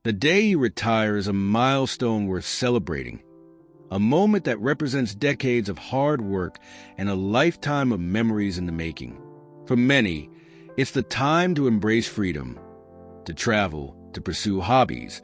The day you retire is a milestone worth celebrating, a moment that represents decades of hard work and a lifetime of memories in the making. For many, it's the time to embrace freedom, to travel, to pursue hobbies,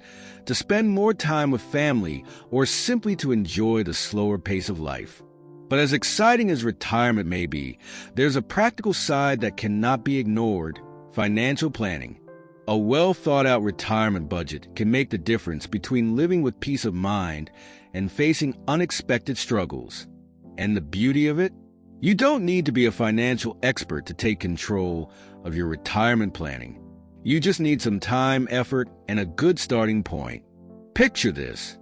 to spend more time with family, or simply to enjoy the slower pace of life. But as exciting as retirement may be, there's a practical side that cannot be ignored: financial planning. A well-thought-out retirement budget can make the difference between living with peace of mind and facing unexpected struggles. And the beauty of it? You don't need to be a financial expert to take control of your retirement planning. You just need some time, effort, and a good starting point. Picture this: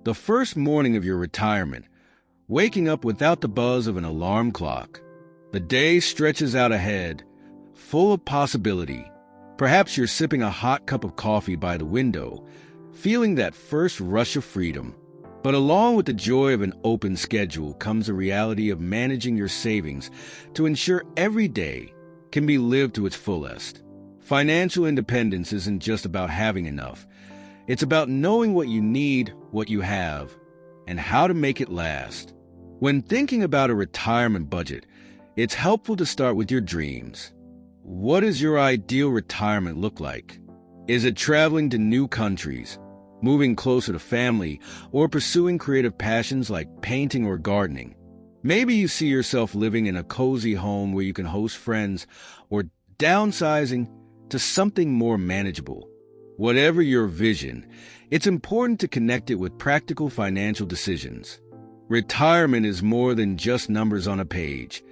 the first morning of your retirement, waking up without the buzz of an alarm clock. The day stretches out ahead, full of possibility. Perhaps you're sipping a hot cup of coffee by the window, feeling that first rush of freedom. But along with the joy of an open schedule comes the reality of managing your savings to ensure every day can be lived to its fullest. Financial independence isn't just about having enough. It's about knowing what you need, what you have, and how to make it last. When thinking about a retirement budget, it's helpful to start with your dreams. What does your ideal retirement look like? Is it traveling to new countries, moving closer to family, or pursuing creative passions like painting or gardening? Maybe you see yourself living in a cozy home where you can host friends, or downsizing to something more manageable. Whatever your vision, it's important to connect it with practical financial decisions. Retirement is more than just numbers on a page.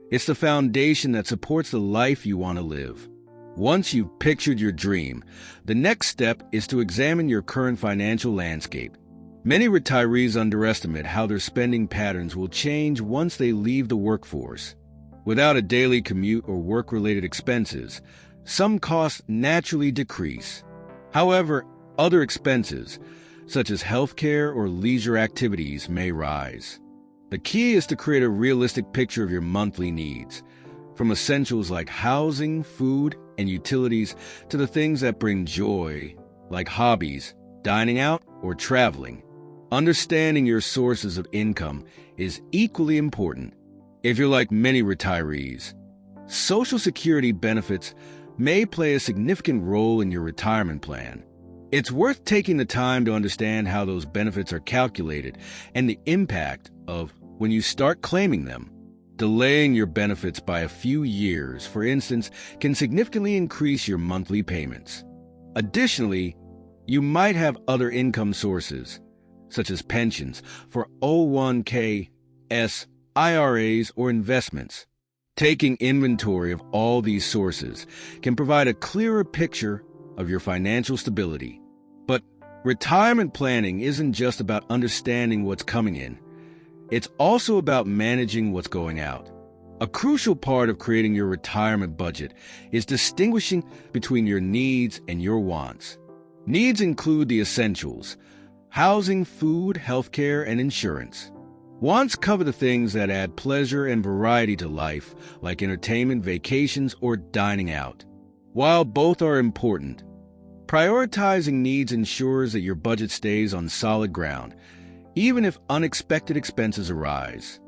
It's the foundation that supports the life you want to live. Once you've pictured your dream, the next step is to examine your current financial landscape. Many retirees underestimate how their spending patterns will change once they leave the workforce. Without a daily commute or work-related expenses, some costs naturally decrease. However, other expenses, such as healthcare or leisure activities, may rise. The key is to create a realistic picture of your monthly needs, from essentials like housing, food, and utilities to the things that bring joy, like hobbies, dining out, or traveling. Understanding your sources of income is equally important. If you're like many retirees, Social Security benefits may play a significant role in your retirement plan. It's worth taking the time to understand how those benefits are calculated and the impact of when you start claiming them. Delaying your benefits by a few years, for instance, can significantly increase your monthly payments. Additionally, you might have other income sources, such as pensions, 401(k)s, IRAs, or investments. Taking inventory of all these sources can provide a clearer picture of your financial stability. But retirement planning isn't just about understanding what's coming in. It's also about managing what's going out. A crucial part of creating your retirement budget is distinguishing between your needs and your wants. Needs include the essentials: housing, food, healthcare, and insurance. Wants cover the things that add pleasure and variety to life, like entertainment, vacations, or dining out. While both are important, prioritizing needs ensures that your budget stays on solid ground, even if unexpected expenses arise.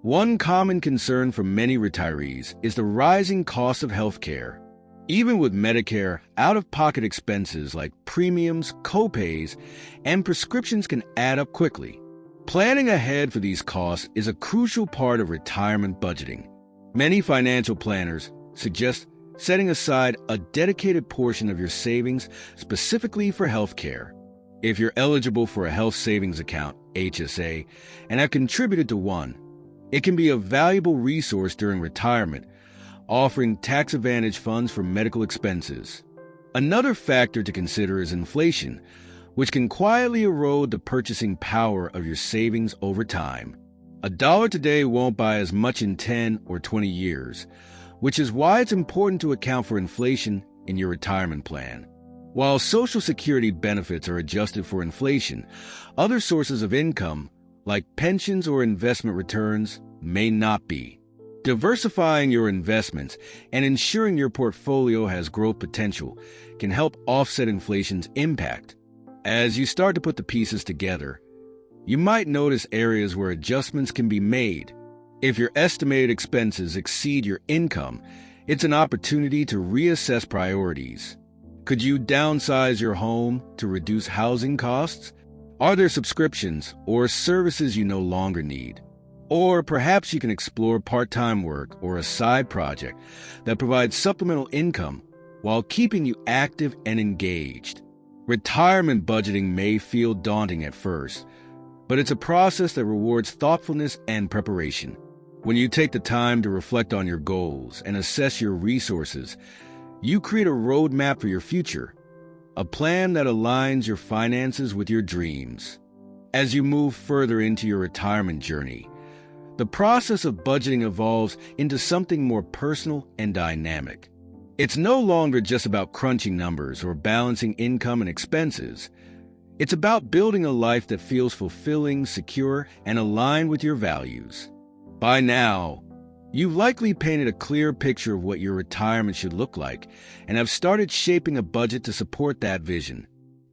One common concern for many retirees is the rising cost of healthcare. Even with Medicare, out-of-pocket expenses like premiums, copays, and prescriptions can add up quickly. Planning ahead for these costs is a crucial part of retirement budgeting. Many financial planners suggest setting aside a dedicated portion of your savings specifically for healthcare. If you're eligible for a health savings account, HSA, and have contributed to one, it can be a valuable resource during retirement, offering tax-advantaged funds for medical expenses. Another factor to consider is inflation, which can quietly erode the purchasing power of your savings over time. $1 today won't buy as much in 10 or 20 years, which is why it's important to account for inflation in your retirement plan. While Social Security benefits are adjusted for inflation, other sources of income, like pensions or investment returns, may not be. Diversifying your investments and ensuring your portfolio has growth potential can help offset inflation's impact. As you start to put the pieces together, you might notice areas where adjustments can be made. If your estimated expenses exceed your income, it's an opportunity to reassess priorities. Could you downsize your home to reduce housing costs? Are there subscriptions or services you no longer need? Or perhaps you can explore part-time work or a side project that provides supplemental income while keeping you active and engaged. Retirement budgeting may feel daunting at first, but it's a process that rewards thoughtfulness and preparation. When you take the time to reflect on your goals and assess your resources, you create a roadmap for your future, a plan that aligns your finances with your dreams. As you move further into your retirement journey, the process of budgeting evolves into something more personal and dynamic. It's no longer just about crunching numbers or balancing income and expenses. It's about building a life that feels fulfilling, secure, and aligned with your values. By now, you've likely painted a clear picture of what your retirement should look like and have started shaping a budget to support that vision.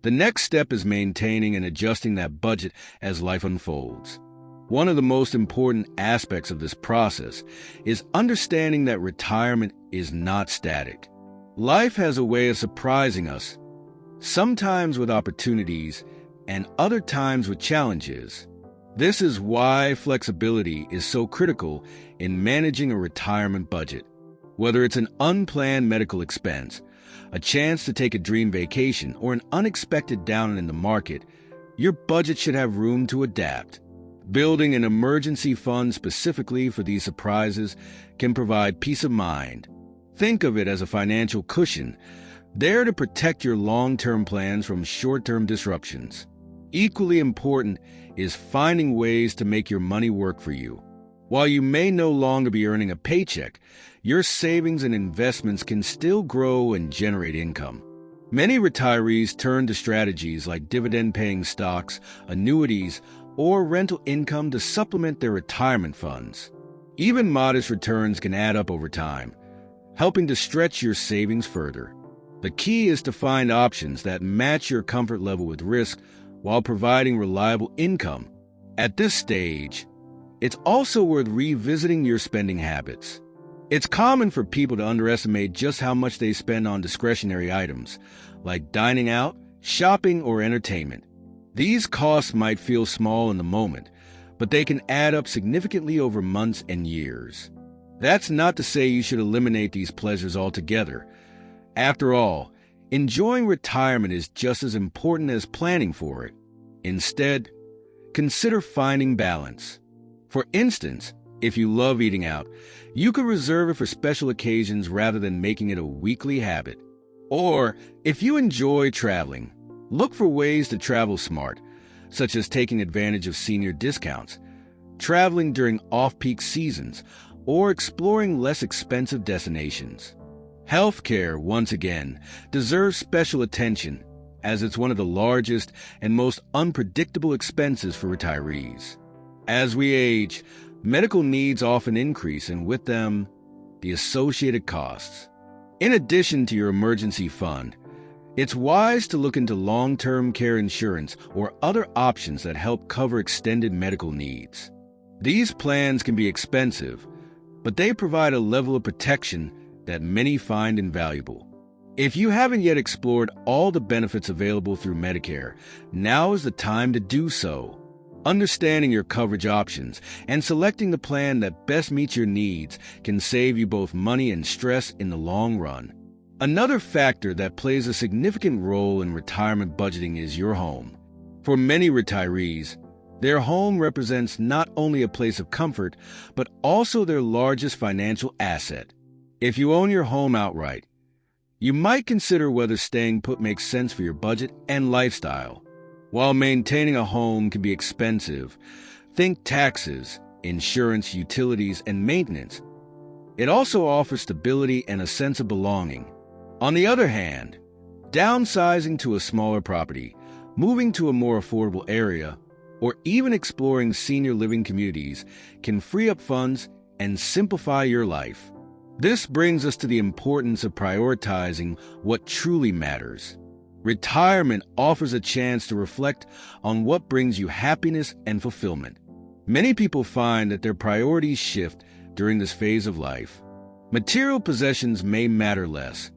The next step is maintaining and adjusting that budget as life unfolds. One of the most important aspects of this process is understanding that retirement is not static. Life has a way of surprising us, sometimes with opportunities and other times with challenges. This is why flexibility is so critical in managing a retirement budget. Whether it's an unplanned medical expense, a chance to take a dream vacation, or an unexpected down in the market, your budget should have room to adapt. Building an emergency fund specifically for these surprises can provide peace of mind. Think of it as a financial cushion, there to protect your long-term plans from short-term disruptions. Equally important is finding ways to make your money work for you. While you may no longer be earning a paycheck, your savings and investments can still grow and generate income. Many retirees turn to strategies like dividend-paying stocks, annuities, or rental income to supplement their retirement funds. Even modest returns can add up over time, helping to stretch your savings further. The key is to find options that match your comfort level with risk while providing reliable income. At this stage, it's also worth revisiting your spending habits. It's common for people to underestimate just how much they spend on discretionary items, like dining out, shopping, or entertainment. These costs might feel small in the moment, but they can add up significantly over months and years. That's not to say you should eliminate these pleasures altogether. After all, enjoying retirement is just as important as planning for it. Instead, consider finding balance. For instance, if you love eating out, you could reserve it for special occasions rather than making it a weekly habit. Or, if you enjoy traveling, look for ways to travel smart, such as taking advantage of senior discounts, traveling during off-peak seasons, or exploring less expensive destinations. Healthcare, once again, deserves special attention, as it's one of the largest and most unpredictable expenses for retirees. As we age, medical needs often increase, and with them, the associated costs. In addition to your emergency fund, it's wise to look into long-term care insurance or other options that help cover extended medical needs. These plans can be expensive, but they provide a level of protection that many find invaluable. If you haven't yet explored all the benefits available through Medicare, now is the time to do so. Understanding your coverage options and selecting the plan that best meets your needs can save you both money and stress in the long run. Another factor that plays a significant role in retirement budgeting is your home. For many retirees, their home represents not only a place of comfort, but also their largest financial asset. If you own your home outright, you might consider whether staying put makes sense for your budget and lifestyle. While maintaining a home can be expensive, think taxes, insurance, utilities, and maintenance. It also offers stability and a sense of belonging. On the other hand, downsizing to a smaller property, moving to a more affordable area, or even exploring senior living communities can free up funds and simplify your life. This brings us to the importance of prioritizing what truly matters. Retirement offers a chance to reflect on what brings you happiness and fulfillment. Many people find that their priorities shift during this phase of life. Material possessions may matter less,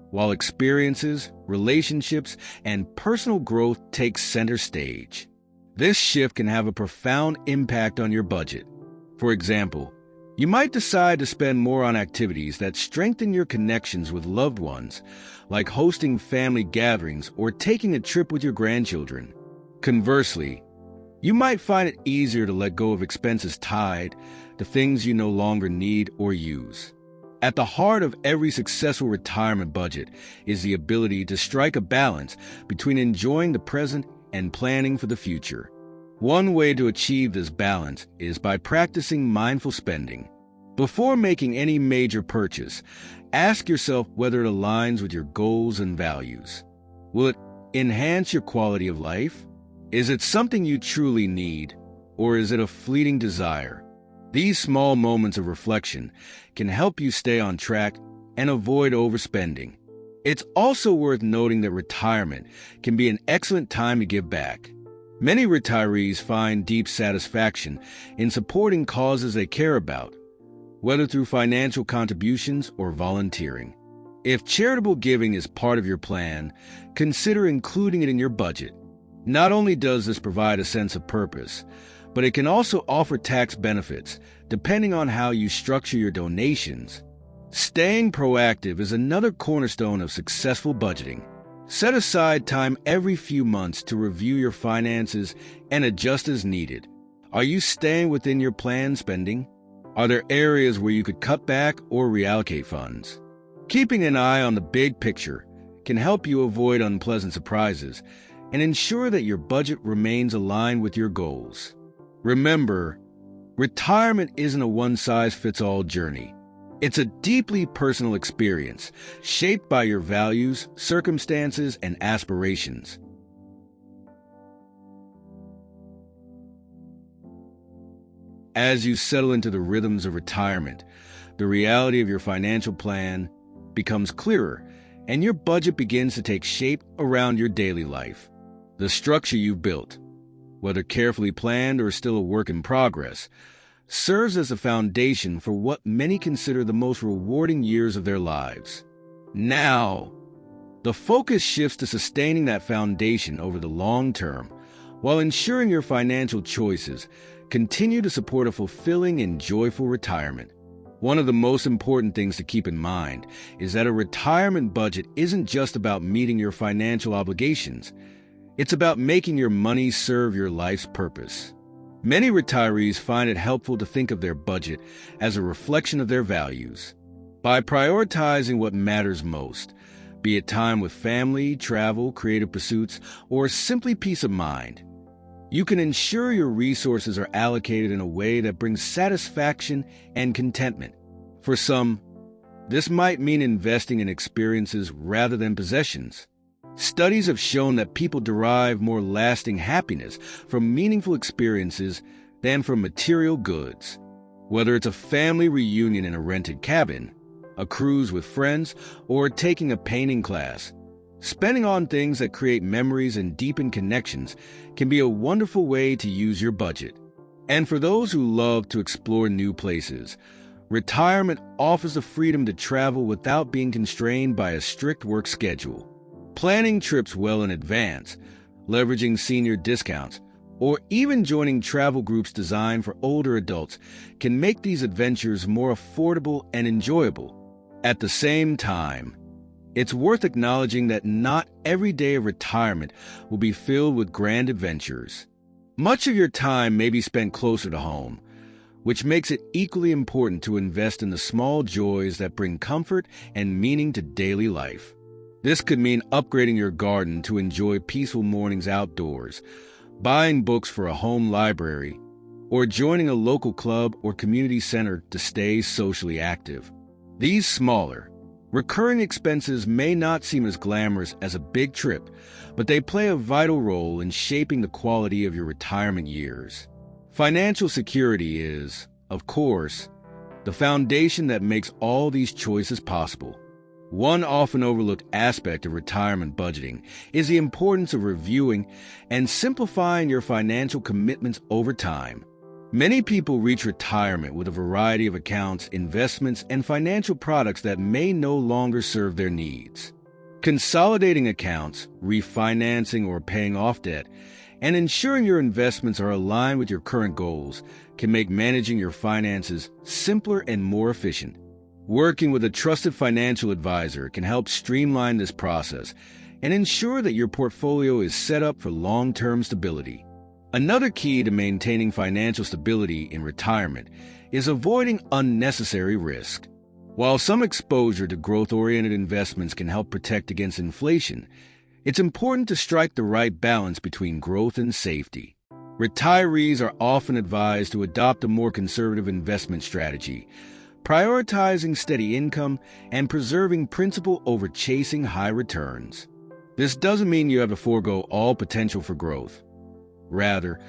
while experiences, relationships, and personal growth take center stage. This shift can have a profound impact on your budget. For example, you might decide to spend more on activities that strengthen your connections with loved ones, like hosting family gatherings or taking a trip with your grandchildren. Conversely, you might find it easier to let go of expenses tied to things you no longer need or use. At the heart of every successful retirement budget is the ability to strike a balance between enjoying the present and planning for the future. One way to achieve this balance is by practicing mindful spending. Before making any major purchase, ask yourself whether it aligns with your goals and values. Will it enhance your quality of life? Is it something you truly need, or is it a fleeting desire? These small moments of reflection can help you stay on track and avoid overspending. It's also worth noting that retirement can be an excellent time to give back. Many retirees find deep satisfaction in supporting causes they care about, whether through financial contributions or volunteering. If charitable giving is part of your plan, consider including it in your budget. Not only does this provide a sense of purpose, but it can also offer tax benefits depending on how you structure your donations. Staying proactive is another cornerstone of successful budgeting. Set aside time every few months to review your finances and adjust as needed. Are you staying within your planned spending? Are there areas where you could cut back or reallocate funds? Keeping an eye on the big picture can help you avoid unpleasant surprises and ensure that your budget remains aligned with your goals. Remember, retirement isn't a one-size-fits-all journey. It's a deeply personal experience, shaped by your values, circumstances, and aspirations. As you settle into the rhythms of retirement, the reality of your financial plan becomes clearer, and your budget begins to take shape around your daily life. The structure you've built, whether carefully planned or still a work in progress, serves as a foundation for what many consider the most rewarding years of their lives. Now, the focus shifts to sustaining that foundation over the long term, while ensuring your financial choices continue to support a fulfilling and joyful retirement. One of the most important things to keep in mind is that a retirement budget isn't just about meeting your financial obligations. It's about making your money serve your life's purpose. Many retirees find it helpful to think of their budget as a reflection of their values. By prioritizing what matters most, be it time with family, travel, creative pursuits, or simply peace of mind, you can ensure your resources are allocated in a way that brings satisfaction and contentment. For some, this might mean investing in experiences rather than possessions. Studies have shown that people derive more lasting happiness from meaningful experiences than from material goods. Whether it's a family reunion in a rented cabin, a cruise with friends, or taking a painting class, spending on things that create memories and deepen connections can be a wonderful way to use your budget. And for those who love to explore new places, retirement offers the freedom to travel without being constrained by a strict work schedule. Planning trips well in advance, leveraging senior discounts, or even joining travel groups designed for older adults can make these adventures more affordable and enjoyable. At the same time, it's worth acknowledging that not every day of retirement will be filled with grand adventures. Much of your time may be spent closer to home, which makes it equally important to invest in the small joys that bring comfort and meaning to daily life. This could mean upgrading your garden to enjoy peaceful mornings outdoors, buying books for a home library, or joining a local club or community center to stay socially active. These smaller, recurring expenses may not seem as glamorous as a big trip, but they play a vital role in shaping the quality of your retirement years. Financial security is, of course, the foundation that makes all these choices possible. One often overlooked aspect of retirement budgeting is the importance of reviewing and simplifying your financial commitments over time. Many people reach retirement with a variety of accounts, investments, and financial products that may no longer serve their needs. Consolidating accounts, refinancing or paying off debt, and ensuring your investments are aligned with your current goals can make managing your finances simpler and more efficient. Working with a trusted financial advisor can help streamline this process and ensure that your portfolio is set up for long-term stability. Another key to maintaining financial stability in retirement is avoiding unnecessary risk. While some exposure to growth-oriented investments can help protect against inflation, it's important to strike the right balance between growth and safety. Retirees are often advised to adopt a more conservative investment strategy, prioritizing steady income and preserving principal over chasing high returns. This doesn't mean you have to forego all potential for growth. Rather,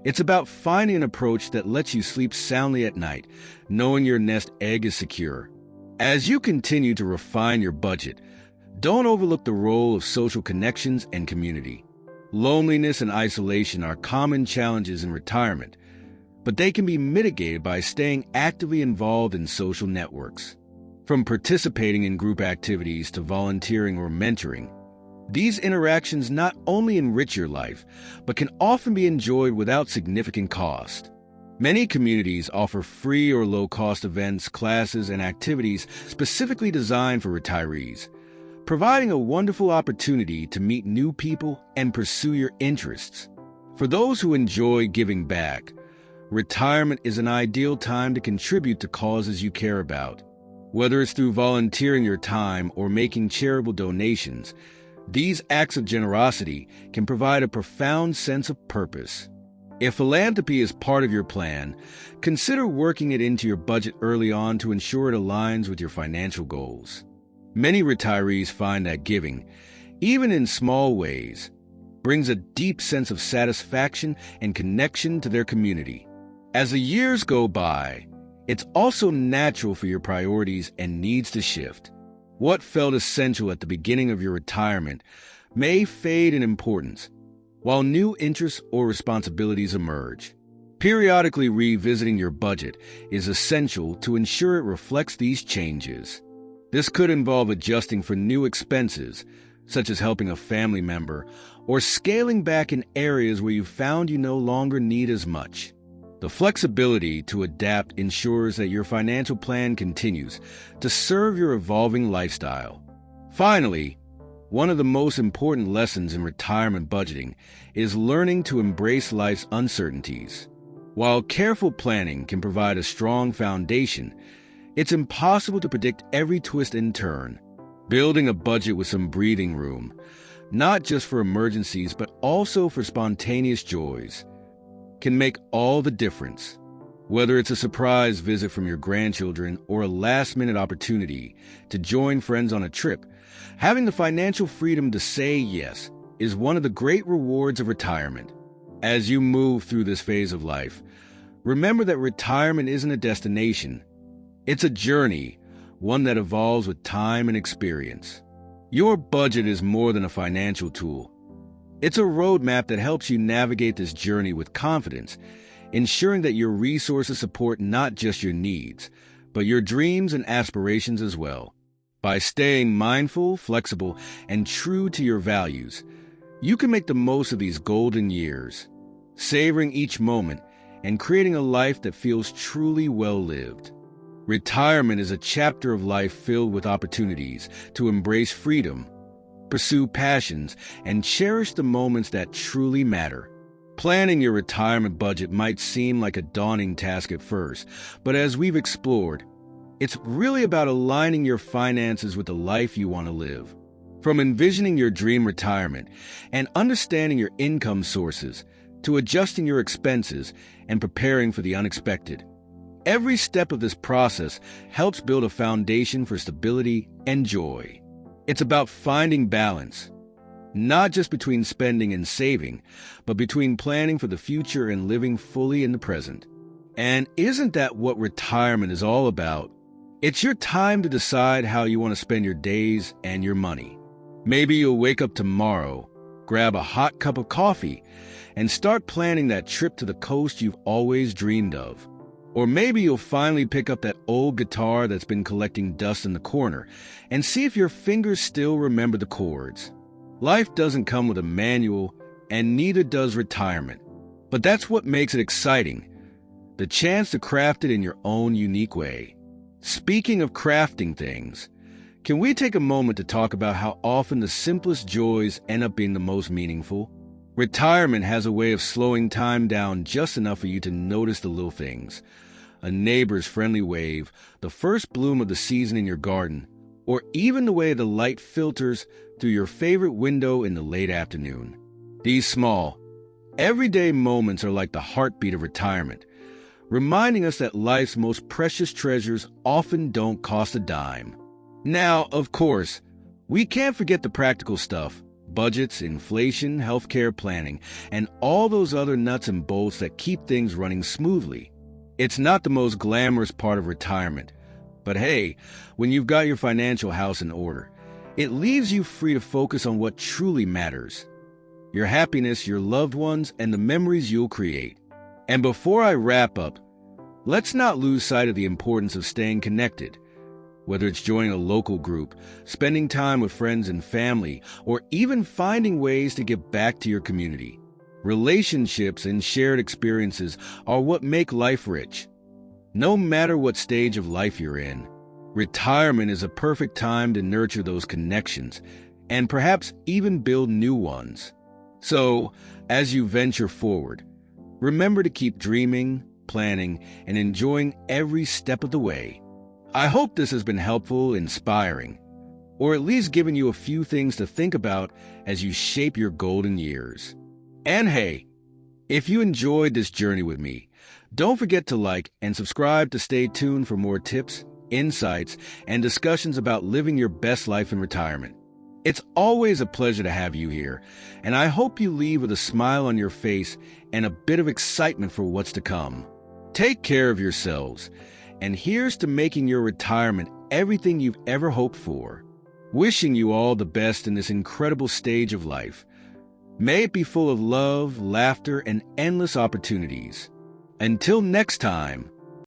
it's about finding an approach that lets you sleep soundly at night, knowing your nest egg is secure. As you continue to refine your budget, don't overlook the role of social connections and community. Loneliness and isolation are common challenges in retirement, but they can be mitigated by staying actively involved in social networks. From participating in group activities to volunteering or mentoring, these interactions not only enrich your life, but can often be enjoyed without significant cost. Many communities offer free or low-cost events, classes, and activities specifically designed for retirees, providing a wonderful opportunity to meet new people and pursue your interests. For those who enjoy giving back, retirement is an ideal time to contribute to causes you care about. Whether it's through volunteering your time or making charitable donations, these acts of generosity can provide a profound sense of purpose. If philanthropy is part of your plan, consider working it into your budget early on to ensure it aligns with your financial goals. Many retirees find that giving, even in small ways, brings a deep sense of satisfaction and connection to their community. As the years go by, it's also natural for your priorities and needs to shift. What felt essential at the beginning of your retirement may fade in importance, while new interests or responsibilities emerge. Periodically revisiting your budget is essential to ensure it reflects these changes. This could involve adjusting for new expenses, such as helping a family member, or scaling back in areas where you found you no longer need as much. The flexibility to adapt ensures that your financial plan continues to serve your evolving lifestyle. Finally, one of the most important lessons in retirement budgeting is learning to embrace life's uncertainties. While careful planning can provide a strong foundation, it's impossible to predict every twist and turn. Building a budget with some breathing room, not just for emergencies but also for spontaneous joys, can make all the difference. Whether it's a surprise visit from your grandchildren or a last-minute opportunity to join friends on a trip, having the financial freedom to say yes is one of the great rewards of retirement. As you move through this phase of life, remember that retirement isn't a destination. It's a journey, one that evolves with time and experience. Your budget is more than a financial tool. It's a roadmap that helps you navigate this journey with confidence, ensuring that your resources support not just your needs, but your dreams and aspirations as well. By staying mindful, flexible, and true to your values, you can make the most of these golden years, savoring each moment and creating a life that feels truly well-lived. Retirement is a chapter of life filled with opportunities to embrace freedom, pursue passions, and cherish the moments that truly matter. Planning your retirement budget might seem like a daunting task at first, but as we've explored, it's really about aligning your finances with the life you want to live. From envisioning your dream retirement and understanding your income sources, to adjusting your expenses and preparing for the unexpected, every step of this process helps build a foundation for stability and joy. It's about finding balance, not just between spending and saving, but between planning for the future and living fully in the present. And isn't that what retirement is all about? It's your time to decide how you want to spend your days and your money. Maybe you'll wake up tomorrow, grab a hot cup of coffee, and start planning that trip to the coast you've always dreamed of. Or maybe you'll finally pick up that old guitar that's been collecting dust in the corner and see if your fingers still remember the chords. Life doesn't come with a manual, and neither does retirement. But that's what makes it exciting, the chance to craft it in your own unique way. Speaking of crafting things, can we take a moment to talk about how often the simplest joys end up being the most meaningful? Retirement has a way of slowing time down just enough for you to notice the little things. A neighbor's friendly wave, the first bloom of the season in your garden, or even the way the light filters through your favorite window in the late afternoon. These small, everyday moments are like the heartbeat of retirement, reminding us that life's most precious treasures often don't cost a dime. Now, of course, we can't forget the practical stuff. Budgets, inflation, healthcare planning, and all those other nuts and bolts that keep things running smoothly. It's not the most glamorous part of retirement, but hey, when you've got your financial house in order, it leaves you free to focus on what truly matters: your happiness, your loved ones, and the memories you'll create. And before I wrap up, let's not lose sight of the importance of staying connected. Whether it's joining a local group, spending time with friends and family, or even finding ways to give back to your community. Relationships and shared experiences are what make life rich. No matter what stage of life you're in, retirement is a perfect time to nurture those connections and perhaps even build new ones. So, as you venture forward, remember to keep dreaming, planning, and enjoying every step of the way. I hope this has been helpful, inspiring, or at least given you a few things to think about as you shape your golden years. And hey, if you enjoyed this journey with me, don't forget to like and subscribe to stay tuned for more tips, insights, and discussions about living your best life in retirement. It's always a pleasure to have you here, and I hope you leave with a smile on your face and a bit of excitement for what's to come. Take care of yourselves, and here's to making your retirement everything you've ever hoped for. Wishing you all the best in this incredible stage of life. May it be full of love, laughter, and endless opportunities. Until next time,